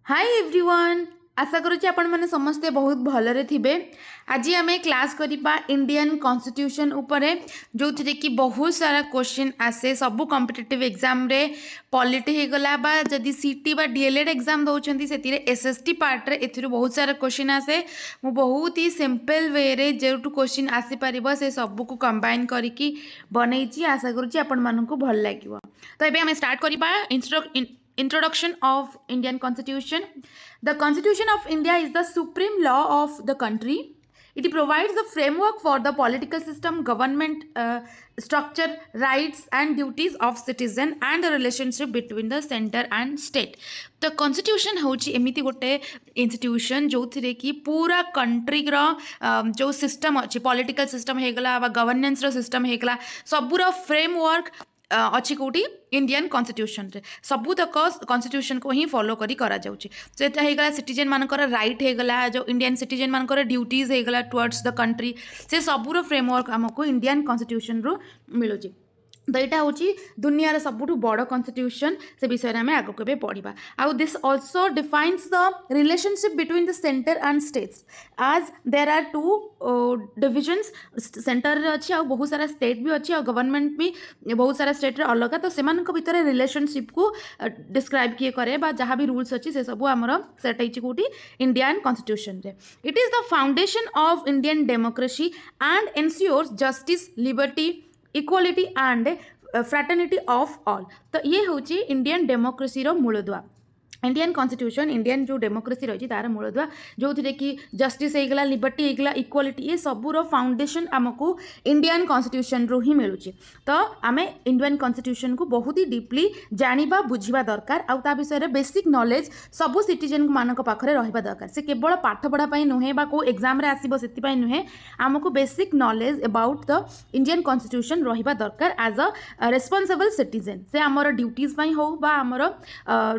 Hi everyone. आशा करुच्ची आपण मैंने समस्ते बहुत भलरे थिबे। आज आम क्लास करिबा इंडियन कॉन्स्टिट्यूशन उपरे जो थे कि बहुत सारा क्वेश्चन आसे सब कॉम्पिटिटिव एग्जाम रे पॉलिटी हो गला बा जदि सीटी बा डीएलएड एग्जाम दउछंती सेतिरे एसएसटी पार्ट रे एथिरो बहुत सारा क्वेश्चन आसे। मु बहुत ही सिंपल वे रे जेटू क्वेश्चन आसी परिबो से सब को कंबाइन करिकी बनैची। आशा करुच्ची आपण मानकु भल लागिवो। तो एबे हम स्टार्ट करिबा Introduction of Indian Constitution. The Constitution of India is the supreme law of the country. It provides the framework for the political system, government structure, rights and duties of citizen and the relationship between the center and state. The constitution होची एमिति गोटे institution जो थिरे कि पूरा country जो system अच्छी political system हेगला बा governance रो system हेगला सबूर framework अच्छी कौटी इंडियन कॉन्स्टिट्यूशन रे सबूतक कॉन्स्टिट्यूशन को ही फॉलो करी करा जाउची। सेटा हेगला सिटीजन मानकर राइट हेगला जो इंडियन सिटीजन मानकर ड्यूटीज हेगला टुवर्ड्स द कंट्री से सबूर फ्रेमवर्क आमको इंडियन कॉन्स्टिट्यूशन रू मिलुची। तो यहाँ हूँ दुनिया सबुठ बड़ कॉन्स्टिट्यूशन से विषय में आगे के पढ़ा। आउ this also defines the relationship between the centre and states आज there are two divisions centre अच्छी आ बहुत सारा स्टेट भी अच्छी आ गवर्नमेंट भी बहुत सारा स्टेट अलग तो से भितर रिलेशनशिप को डिस्क्राइब किए करे जहाँ भी रूल्स अच्छी से सब आमर सेट होती कौटी इंडियन कॉन्स्टिट्यूशन रे। It is the foundation of Indian democracy and ensures justice liberty equality and fraternity of all. तो ये हूँ इंडियन डेमोक्रेसी रो मूलदुआ। इंडियन कॉन्स्टिट्यूशन इंडियन जो डेमोक्रेसी रही तार मूलदुआ जो थे कि जस्टिस होगला लिबर्टी होगला इक्वालिटी ये सबूर फाउंडेशन आमको इंडियन कॉन्स्टिट्यूशन रू ही मिलूँ। तो आम इंडियन कॉन्स्टिट्यूशन को बहुत ही डीपली जानिबा बुझिबा दरकार आउ ता विषय बेसिक नॉलेज सबू सिटीजन मानक पाखरे रहिबा दरकार। से केवल पाठ पढ़ा पई नुहे बा को एग्जाम रे आसीबो सेति पई नुहे आमको basic knowledge about the Indian constitution रहिबा दरकार एज अ रेस्पॉन्सिबल सिटीजन से आमर ड्यूटीज पई हो बा आमर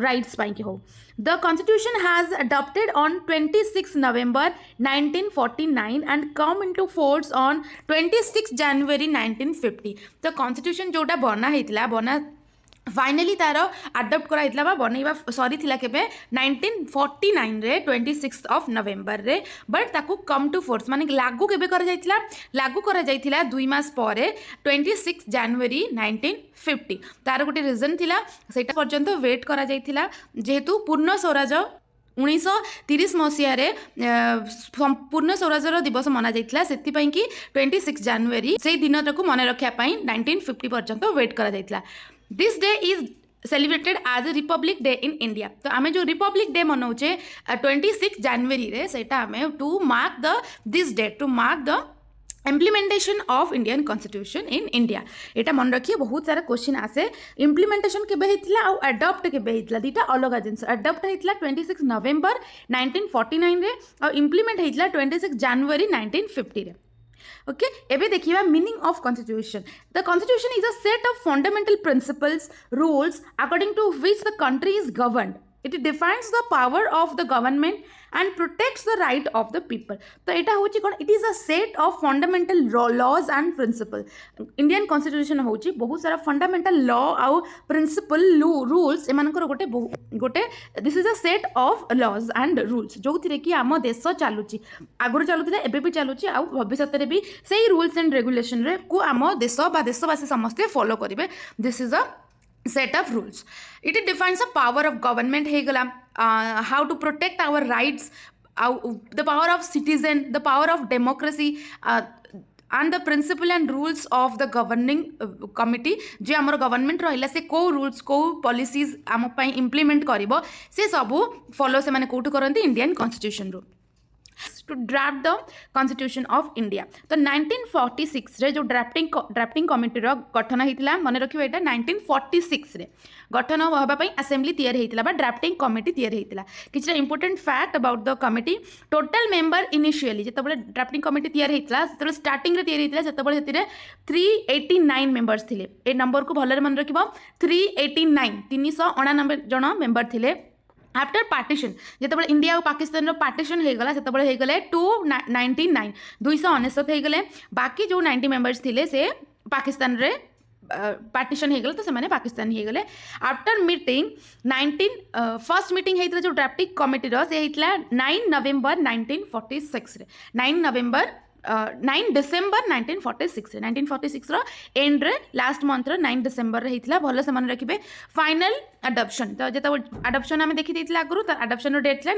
राइट्स पई के हो। The Constitution has adopted on 26 November 1949 and come into force on 26 January 1950. The Constitution जोटा बना हेतला बना फाइनाली तार आडप्ट कराइला बा बनैबा सरी थिला केबे 1949 रे 26 ऑफ नवेम्बर रे बट ताकू कम टू फोर्स माने लागू केबे करा जाइतिला 2 मास परे 26 जनवरी 1950। तार गोटे रीजन थिला सेटा पर्यंत वेट करा जाइतिला जेहेतु पूर्ण स्वराज 1930 मसीह पूर्ण स्वराजर दिवस मना जाइतिला सेतिपई कि 26 जनवरी से दिन तक मन रखिया पई 1950 पर्यंत वेट करा जाइतिला। This day is celebrated as a Republic Day in India. तो आमे जो Republic Day मनाउचे 26 जनवरी रे सेटा आमे to mark this day to mark the implementation of Indian constitution in India. एटा मन रखिए बहुत सारा क्वेश्चन आसे इम्प्लीमेंटेशन केबे हेतिला आ अडॉप्ट केबे हेतिला दीटा अलग जिनस। अडॉप्ट हेतिला 26 नवेम्बर 1949 रे और इम्प्लीमेंट हेतिला 26 जनवरी 1950 रे। ओके एबे देखिबा meaning of constitution. The constitution is a set of fundamental principles rules according to which the country is governed. It defines the power of the government and protects the right of the people. तो एटा होची कोन it is a set of fundamental laws and principle. Indian constitution होची बहुत सारा fundamental law आउ principle rules एमानकर गोटे this is a set of laws and rules जो थिरे कि आम देश चालुची आगुर चालुथिला एबे भी चालुची आउ भविष्यत रे भी सेही rules and regulation रे को आम देश बा देशवासी समस्त फॉलो करिवे। This is a set of rules. It defines the power of government hegala how to protect our rights, the power of citizen, the power of democracy and the principle and rules of the governing committee जे आमर government रहिला से को rules को policies आम पई implement करिवो से सब follow से माने कोठु करंती इंडियन कॉन्स्टिट्यूशन रू to draft the constitution of India। तो 1946 रे जो ड्राफ्टिंग कमिटी रो गठन हेतिला मने रखियो एटा 1946 रे गठन होबा पई असेंबली तैयार हेतिला बा ड्राफ्टिंग कमिटी तैयार हेतिला। किछटा important fact about the committee total member initially जेतबले ड्राफ्टिंग कमिटी तैयार हेतिला सेतबले स्टार्टिंग रे तैयार हेतिला सेतबले हेतिरे 389 मेंबर्स थिले। ए नंबर को भलरे मन रखिबो 389 389 जण मेंबर थिले। आफ्टर पार्टीशन जिते इंडिया और पाकिस्तान पार्टीशन होगला से 299 299 हो गले बाकी जो 90 मेंबर्स थिले से पाकिस्तान रे पार्टीशन हो गला तो से पाकिस्तान हो गले आफ्टर मीटिंग 19 फर्स्ट मीटिंग होता जो ड्राफ्टिंग कमिटी से होता 9 नवेम्बर 1946 9 नवेम्बर 9 डिसेम्बर 1946 1946 एंड रे लास्ट मंथ 9 डिसेम्बर होता भल से मन रखिए फाइनल अडॉप्शन तो जो अडॉप्शन आम देखी आगुरी तो अडॉप्शन डेट था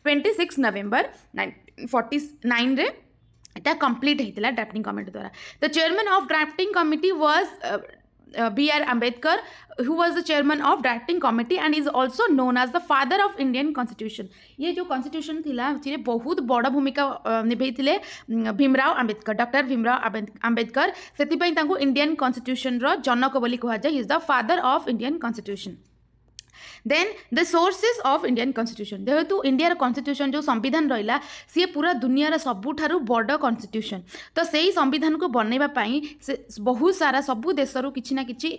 26 नवेम्बर 1949 रे इटा कंप्लीट होता ड्राफ्टिंग कमिटी द्वारा the chairman of drafting committee was B.R. Ambedkar, who was the chairman of drafting committee and is also known as the father of Indian constitution. ये जो constitution थिला उचिरे बहुत बड़ा भूमिका निभाइथिले भीमराव अंबेडकर डॉक्टर भीमराव अंबेडकर सेतिपई तांको इंडियन कॉन्स्टिट्यूशन रो जनक बोली कहा जाय is the father of Indian constitution then the sources of Indian constitution जेहेतु इंडिया कॉन्स्टिट्यूशन जो संविधान रहा सी पूरा दुनियार सबुठारु बड़ कॉन्स्टिट्यूशन तो सही संविधान को बनवाई बहुत सारा सबू देशर किसी ना कि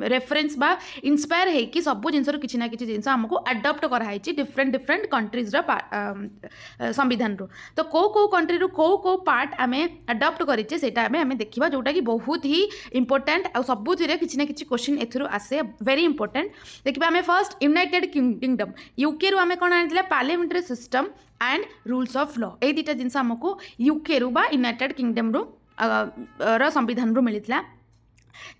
रेफरेन्स बा इन्स्पायर होकि सब जिनसर किसी ना कि जिन आमको अडप्ट कराई डिफरेंट डिफरेंट कंट्रीज संविधान रू तो कौ कंट्री रू कौ पार्ट आम अडप्ट करेचे से आम देखा जोटा कि बहुत ही इंपोर्टेंट आ सबुथ किसी ना कि क्वेश्चन एथुरु आसे वेरी इंपोर्टेंट देखिए आम फर्स्ट यूनाइटेड किंगडम यूके रू आम कौन आनी parliamentary system and rules of law ये दुटा जिन आमको यूके रू बा यूनाइटेड किंगडम रू संविधान रू मिलता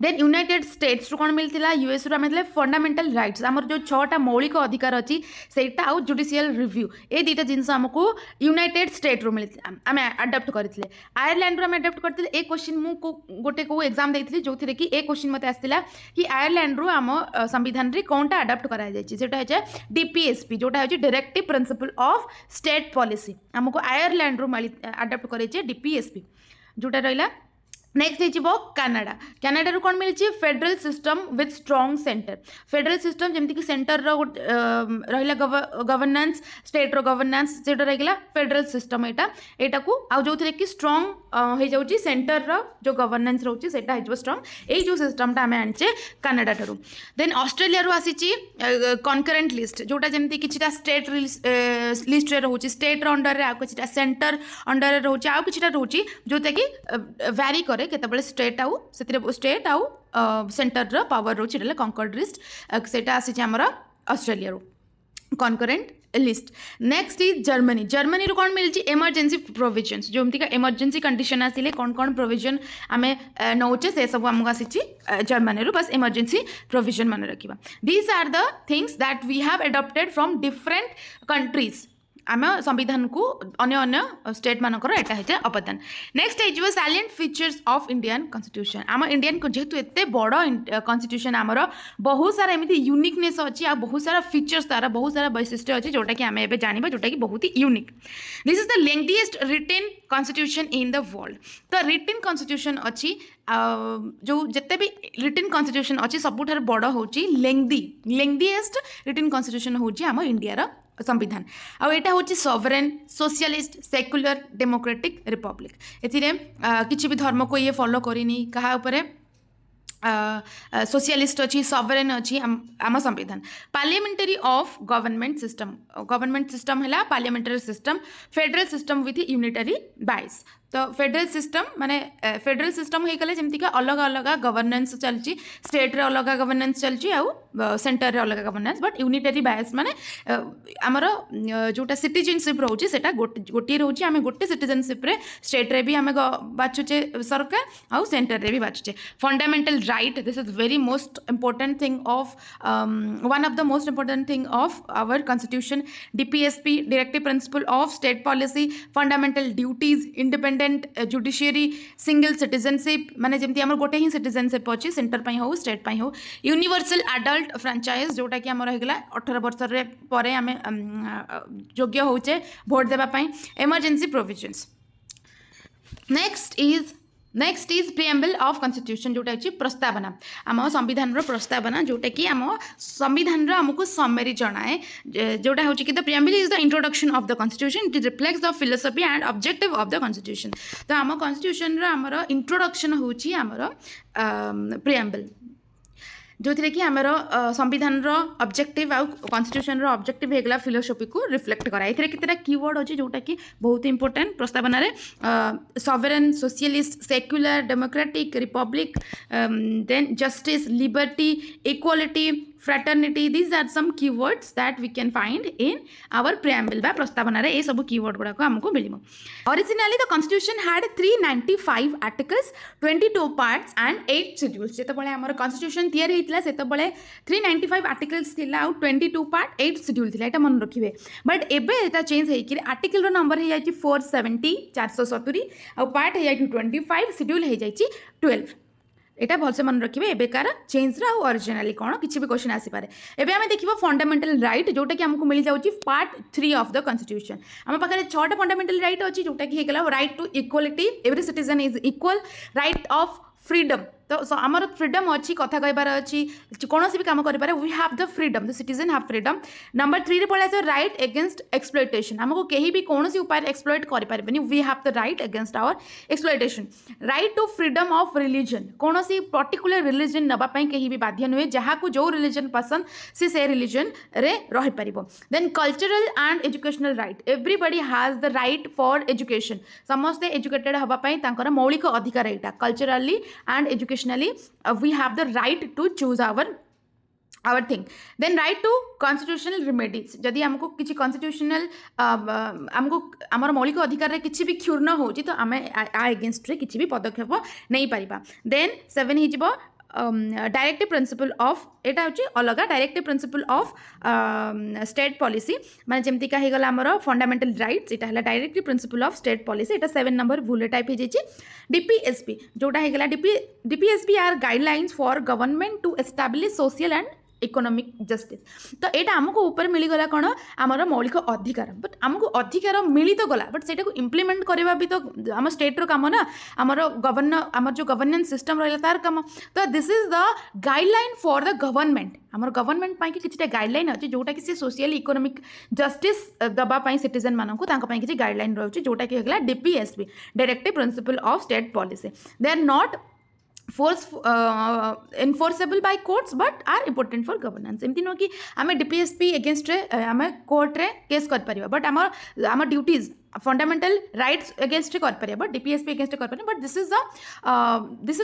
देन यूनाइटेड स्टेट्स रू कौन मिलता यूएस रू आम फंडामेंटल राइट्स आमर जो 6टा मौलिक अधिकार अच्छी सेटा आउ जुडिशियल रिव्यू ये दुटा जिन आमको यूनाइटेड स्टेट रू मिलता आम अडप्ट करते आयरलैंड रू आम अडप्ट करते ए क्वेश्चन मु गोटे को एग्जाम देती जो थी कि ए क्वेश्चन मत आसाला कि आयरलैंड रू आम संविधान रे कौनटा अडप्ट कराई डीपीएसपी जोटा है directive principle of state policy आमको आयरलैंड रू अडप्ट कराई डीपीएसपी जोटा रहा नेक्स्ट हो कनाडा कनाडा कौन मिली federal system with strong centre federal system जमीक सेंटर रहा गवर्नेंस स्टेट रो गवर्नेंस से रहा फेडरल सिस्टम यहाँ को आउ जो थे कि स्ट्रॉन्ग हो जाऊँगी सेंटर रो जो गवर्नेंस रोचे से स्ट्रॉन्ग यही जो सिस्टमटा आम आनीचे कनाडा ठारू देन ऑस्ट्रेलिया रू आसी कनकरेंट लिस्ट जोटा जमी कि स्टेट लिस्ट रोचे स्टेट अंडर में आउ कि सेंटर अंडर रोचे आउ कि रोचे जोटा कि वैरी करे केतबेले स्टेट आउ स्टेट आउ सेंटर रो पावर रोचे कंकर्ड लिस्ट सेटा आसी आमर ऑस्ट्रेलिया रू concurrent list next is Germany Germany रू कौन मिली इमरजेंसी प्रोविजन्स जो का इमरजेंसी कंडीशन आसिले कौन कौन प्रोविजन आम नौचे से सब आमको आसी जर्मनी रू बस इमरजेंसी प्रोविजन मन रखा these are the things that we have adopted from different countries आम संविधान को अन्य अन्य स्टेट मानकर एटा है अवदान नेक्स्ट है salient features of Indian constitution आम इंडियन जेहेतु एत बड़ कॉन्स्टिट्यूशन आमर बहुत सारा एमती यूनिकनेस अच्छी आ बहुत सारा फीचर्स तार बहुत सारा वैशिष्ट्य अच्छी जोटा कि आम ए जाना जोटा कि बहुत ही unique this is the lengthiest written constitution in the world तो रिटेन कॉन्स्टिट्यूशन अच्छी जो जिते भी रिटेन कॉन्स्टिट्यूशन अच्छी सबुठार बड़ हूँ लेंथीएस्ट रिटेन कॉन्स्टिट्यूशन हूँ आम इंडिया संविधान आउ यहाँ हूँ sovereign socialist secular democratic Republic किसी भी धर्म को ये फॉलो करनी क्या सोशलिस्ट अच्छी सॉवरेन अच्छी आम संविधान पार्लियामेंटरी ऑफ गवर्नमेंट सिस्टम है parliamentary system federal system with unitary बाइस तो फेडरल सिस्टम माने फेडरल सिस्टम हो गले जमती का अलग अलग गवर्नेंस चलची स्टेट रे अलग गवर्नेंस चलची आउ सेंटर रे अलग गवर्नेंस बट यूनिटरी बायस माने आमर जोटा सिटीजनशिप रोचे सेटा गोटे रोचे आम गोटे सिटीजनशिप रे स्टेट रे भी आम बाछुचे सरकार आउ सेंटर रे भी बाछुचे fundamental right this is very most important thing of one of the most important thing of our constitution DPSP directive principle of state policy fundamental duties independent judiciary single citizenship माने जमती आम गोटे ही citizenship अच्छी centre पाई हो state पाई हो universal adult franchise जोटा कि आम रहीगला 18 वर्ष पर आम योग्य होचे भोट देवाई emergency provisions next is preamble of constitution जोटा कि प्रस्तावना आम संविधान प्रस्तावना जोटा कि आम संविधान आमको समरी जनाए जोटा हूँ कि the preamble is the introduction of the constitution it reflects the philosophy and objective of the constitution तो आम कॉन्स्टिट्यूशन आमर इंट्रोडक्शन हूँ आमर प्रिएम्बल जो थी कि आमर संविधान ऑब्जेक्टिव आउ कॉन्स्टिट्यूशन ऑब्जेक्टिव होगा फिलोसफी को रिफ्लेक्ट करा ये कितना कीवर्ड अच्छे जोटा कि बहुत इंपोर्टेंट प्रस्तावना sovereign socialist secular democratic republic then justice liberty equality fraternity these are some keywords that we can find in our preamble बा प्रस्तावना रे ये सब कीवर्ड गुड़ा को हमको मिलिमो originally the constitution had 395 articles 22 parts and 8 schedules जेते बळे हमर constitution तयारी हितला सेते बळे 395 articles थिला आउ 22 part 8 schedule थिला एटा मन रखिबे बट एबे एटा चेंज हे कि आर्टिकल रो नंबर हे जाई 470 470 आउ पार्ट हे जाई 25 शेड्यूल हे जाई 12 एटा भलसे मन रखिए एबेकार चेंज रा ओरिजिनली कौन किसी भी क्वेश्चन आसीपारे एबे आमे देखिबो फंडामेंटल राइट जोटा कि हमको मिल जाउची पार्ट 3 ऑफ द कॉन्स्टिट्यूशन हम पाखरे 6टा फंडामेंटल राइट अछि जोटा कि हेगला right to equality every citizen is equal right of freedom तो आमर फ्रीडम अच्छी कथा कहबार अच्छी कौन भी काम करें we have the freedom the citizen have freedom number 3 रे पड़े राइट एगेंस्ट एक्सप्लॉयटेशन हमको कहीं भी कौन उपाय एक्सप्लॉयट करें we have the right against our exploitation right to freedom of religion कौन पर्टिकुलर रिलीजन नापी कहीं भी बाध्य नुहे जहाँ को जो रिलीजन पसंद से रिलीजन रे रही पार then cultural and educational right everybody has the right for education समस्ते एजुकेटेड हाँपाई मौलिक अधिकार यहाँ culturally and educationally we have the right to choose our thing then right to constitutional remedies जदि हमको किसी constitutional हमको आमर मौलिक अधिकार रे किसी भी क्षुर्ण हो तो आम अगेंस्ट रे किसी भी पदक्षेप नहीं पारिबा then 7 ही जिवो डायरेक्टिव प्रिंसिपल ऑफ एटा होची अलगा directive principle of state policy माने जेमती का हेगला हमर फंडामेंटल राइट्स एटा हला directive principle of state policy एटा 7 नंबर भूल टाइप हे जेची डीपीएसपी जोटा हेगला DPSP are guidelines for government to establish social and economic justice तो यहाँ आमको ऊपर मिलगला कौन आमर मौलिक अधिकार बट आमको अधिकार मिली तो गला बट से इम्प्लीमेंट करवा भी तो आम स्टेट्र काम ना आमर आमर जो गवर्नेंस सिस्टम रहा तार काम तो this is the guideline for the government आमर गवर्नमेंट पाई किसी गाइडलाइन अच्छे जोटा कि सोशल इकोनॉमिक जस्टिस दबाई सिटीजन मानक किसी गाइडलाइन रही है जोटा कि DPSP directive principle of state policy they are not enforceable by courts but are important for governance एमती नुह कि आम डीपीएसपी एगेंस्ट आम कोर्ट रे केस कर परिबा बट आम ड्यूटीज फंडामेंटल राइट्स एगेंस्ट कर बट डीपीएसपी एगेंस्ट कर but this is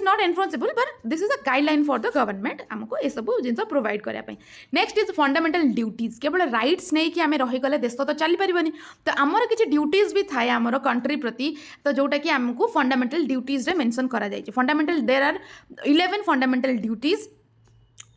not enforceable but this is a guideline for the government आमको ये सब जिन प्रोवाइड करने नेक्स्ट इज फंडामेंटल ड्यूटीज केवल राइट्स नहीं कि आम रहीगले देश तो चली पारनी तो आमर किसी ड्यूटीज भी थाए आमर कंट्री प्रति तो जोटा कि आमको फंडामेंटल ड्यूटीज रे मेंशन करा जायछि fundamental there are 11 fundamental duties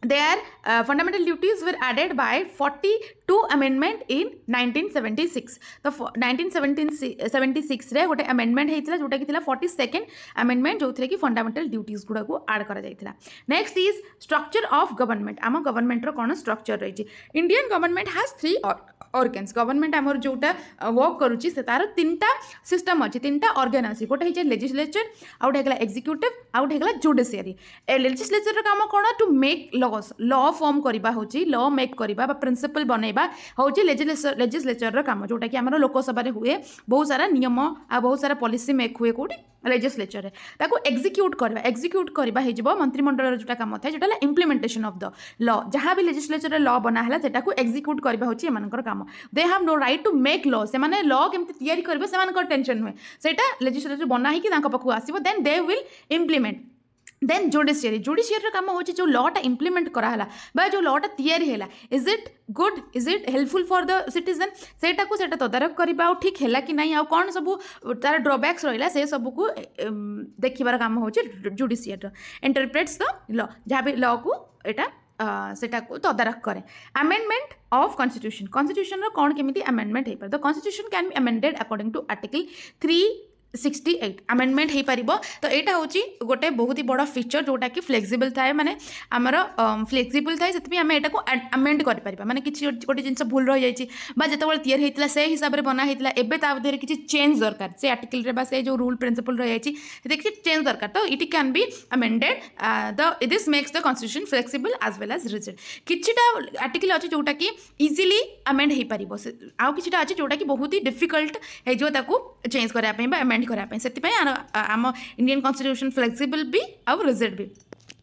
their fundamental duties were added by 42 amendment in 1976 तो 1976 रे गोटे अमेंडमेंट होता जोटा कि 42nd अमेंडमेंट जो थे कि फंडामेंटल ड्यूटीज गुड़ा को आड करा जायतिला next is structure of government आम गवर्नमेंट रो कौन स्ट्रक्चर रही Indian government has 3 organs government आमर जोटा वर्क करुच्ची से तार 3टा सिस्टम अच्छी 3टा ऑर्गन अच्छी गोटे है लेजिस्लेचर आउट है एक्जिक्यूटिव आउट है जुडिशियरी लेजिस्लेचर काम कौन टू मेक लॉ फॉर्म करवा हूँ लॉ मेक करवा प्रिंसिपल बनैबा हूँ लेजिस्लेचर काम जोटा कि आम लोकसभा हुए बहुत सारा नियम आ बहुत सारा पॉलिसी मेक हुए कौटी लेजिस्लेचर ताको एक्जिक्यूट करवा हो मंत्रिमंडल जोटा काम था जोटा इम्प्लीमेंटेशन ऑफ द लॉ जहाँ भी लेजिस्लेचर लॉ बनाला से एक्जिक्यूट करवा हूँ एमनकर काम they have no right to make law से माने लॉ केमती तैयारी करबे सेमानकर टेंशन हुए सेटा लेजिस्लेचर बना ही कि तांको पाखु आसीबो then they will implement then judiciary काम हो जो लॉटा इम्प्लीमेंट कराला बा जो लॉटा तैयारी है is it good is it helpful for the citizen सेटा को सेटा तदारख करबा आ ठीक है कि नहीं आ कौन सब तार ड्रॉबैक्स रहा से सब को देखिबार काम हो जुडिशियरी इंटरप्रेट्स द लॉ जहाँ भी लॉ को एटा सेटा को तदारख करे अमेंडमेंट ऑफ कॉन्स्टिट्यूशन कौन केमिति अमेंडमेंट हो पारे the constitution can be amended according to article 368 amendment हो पार तो यहाँ हूँ गोटे बहुत ही बड़ा फीचर जोटा कि फ्लेक्सिबल थाए माने आमर फ्लेक्सिबल थाए से आम यहाँ को अमेंड कर माने किसी गोटे जिन भूल रही है जो तैयारी होता से हिसाब से बना होता एवं किसी चेंज दरकार से आर्टिकल रे से जो रूल प्रिंसिपल रही है किसी चेंज दरकार तो it can be amended this makes the constitution flexible as well as rigid किछिटा आर्टिकल अच्छे जोटा कि इजिली अमेंड हो पार आउ किछिटा अच्छे जोटा कि बहुत ही डिफिकल्ट हो चेंज करने अमेंड करने से आम इंडियन कॉन्स्टिट्यूशन फ्लेक्सिबल भी आउ रिजिड भी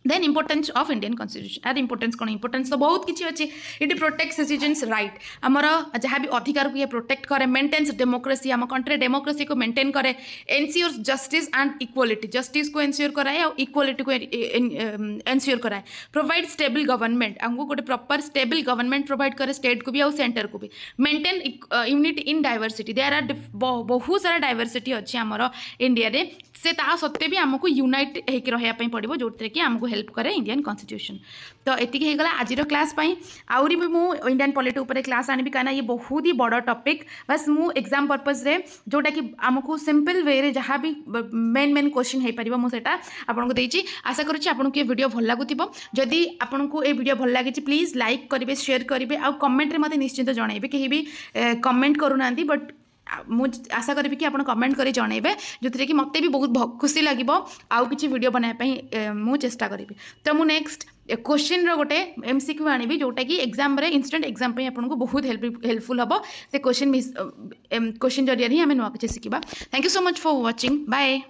then importance of Indian constitution आर इंपोर्टेंस कौन इंपोर्टेंस तो बहुत किसी अच्छी इट प्रोटेक्ट सिटीजन्स राइट आमर जहाँ भी अधिकार को ये प्रोटेक्ट करे मेंटेन्स डेमोक्रेसी आम कंट्री डेमोक्रेसी को मेंटेन करे ensure justice and equality justice को एनश्योर कराए और इक्वालिटी को एनश्योर कराए प्रोवाइड स्टेबल गवर्नमेंट आमको गोटे प्रॉपर स्टेबल गवर्नमेंट प्रोवाइड करे स्टेट को भी और सेंटर को भी maintain unity in diversity there are बहुत सारा डाइवर्सिटी अच्छी आमर इंडिया रे से ता सत्वे भी आमको यूनाइट होकर रहा पड़ो जो कि आमको हेल्प करे इंडियन कॉन्स्टिट्यूशन तो एतिक होगला आज क्लास आहरी भी मु इंडियन पॉलिटी उपर क्लास आनी कहीं ये बहुत ही बड़ टॉपिक बस मु एग्जाम पर्पज रे जोटा कि आमको सिंपल वे रे जहाँ भी मेन मेन क्वेश्चन हो पार मुझे आपको देती आशा करुँच आपको ये वीडियो भल लगुव जदि आपको ये वीडियो भल लगी प्लीज लाइक करेंगे शेयर करेंगे आ कमेंट मत निश्चिंत जनइबे कहीं भी कमेंट करूना बट आशा करी कि आप कमेंट कर जनइबे जो कि मत भी बहुत खुशी लगे आउ कि वीडियो बनाया मु चेष्टा करी तो मु नेक्स्ट क्वेश्चन रोटे एमसीक्यू आनी जोटा कि एग्जाम रे इंस्टेंट एग्जाम आपको बहुत हेल्पफुल हम से क्वेश्चन जरिए ही आम नुआ किसी शिखा thank you so much for watching bye.